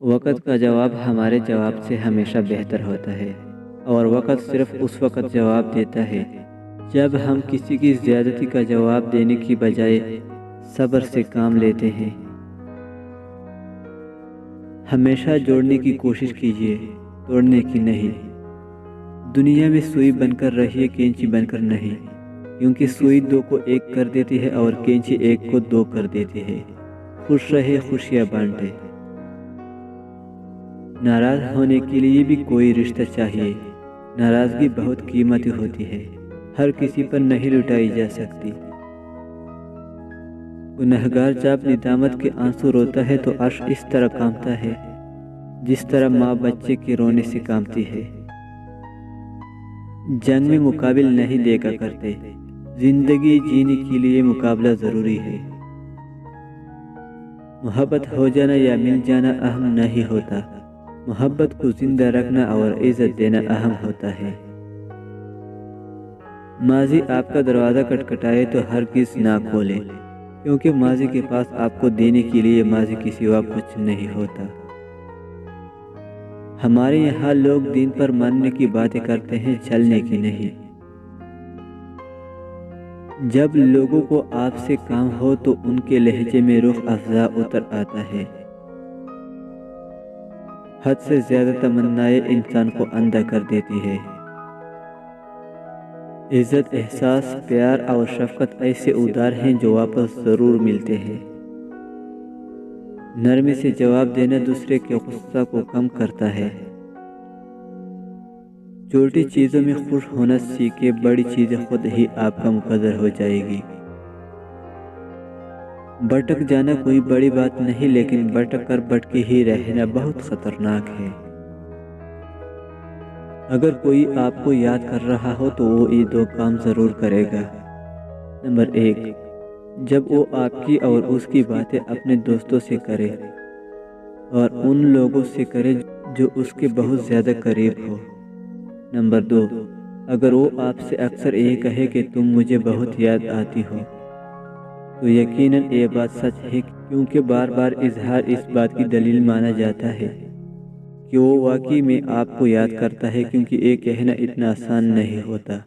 وقت کا جواب ہمارے جواب سے ہمیشہ بہتر ہوتا ہے، اور وقت صرف اس وقت جواب دیتا ہے جب ہم کسی کی زیادتی کا جواب دینے کی بجائے صبر سے کام لیتے ہیں۔ ہمیشہ جوڑنے کی کوشش کیجیے، توڑنے کی نہیں۔ دنیا میں سوئی بن کر رہیے، کینچی بن کر نہیں، کیونکہ سوئی دو کو ایک کر دیتی ہے اور کینچی ایک کو دو کر دیتی ہے۔ خوش رہے، خوشیاں بانٹے۔ ناراض ہونے کے لیے بھی کوئی رشتہ چاہیے۔ ناراضگی بہت قیمتی ہوتی ہے، ہر کسی پر نہیں لٹائی جا سکتی۔ گنہگار جب ندامت کے آنسو روتا ہے تو عرش اس طرح کانپتا ہے جس طرح ماں بچے کے رونے سے کانپتی ہے۔ جنگ میں مقابل نہیں دیکھا کرتے، زندگی جینے کے لیے مقابلہ ضروری ہے۔ محبت ہو جانا یا مل جانا اہم نہیں ہوتا، محبت کو زندہ رکھنا اور عزت دینا اہم ہوتا ہے۔ ماضی آپ کا دروازہ کھٹکھٹائے تو ہرگز نہ کھولے، کیونکہ ماضی کے پاس آپ کو دینے کے لیے ماضی کے سوا کچھ نہیں ہوتا۔ ہمارے یہاں لوگ دین پر ماننے کی باتیں کرتے ہیں، چلنے کی نہیں۔ جب لوگوں کو آپ سے کام ہو تو ان کے لہجے میں رخ افزا اتر آتا ہے۔ حد سے زیادہ تمنائیں انسان کو اندھا کر دیتی ہے۔ عزت، احساس، پیار اور شفقت ایسے ادار ہیں جو واپس ضرور ملتے ہیں۔ نرمی سے جواب دینا دوسرے کے غصہ کو کم کرتا ہے۔ چھوٹی چیزوں میں خوش ہونا سیکھے، بڑی چیزیں خود ہی آپ کا مقدر ہو جائے گی۔ بھٹک جانا کوئی بڑی بات نہیں، لیکن بھٹک کر بھٹکے ہی رہنا بہت خطرناک ہے۔ اگر کوئی آپ کو یاد کر رہا ہو تو وہ یہ دو کام ضرور کرے گا۔ نمبر 1، جب وہ آپ کی اور اس کی باتیں اپنے دوستوں سے کرے اور ان لوگوں سے کرے جو اس کے بہت زیادہ قریب ہو۔ نمبر 2، اگر وہ آپ سے اکثر یہ کہے کہ تم مجھے بہت یاد آتی ہو، تو یقیناً یہ بات سچ ہے، کیونکہ بار بار اظہار اس بات کی دلیل مانا جاتا ہے کہ وہ واقعی میں آپ کو یاد کرتا ہے، کیونکہ یہ کہنا اتنا آسان نہیں ہوتا۔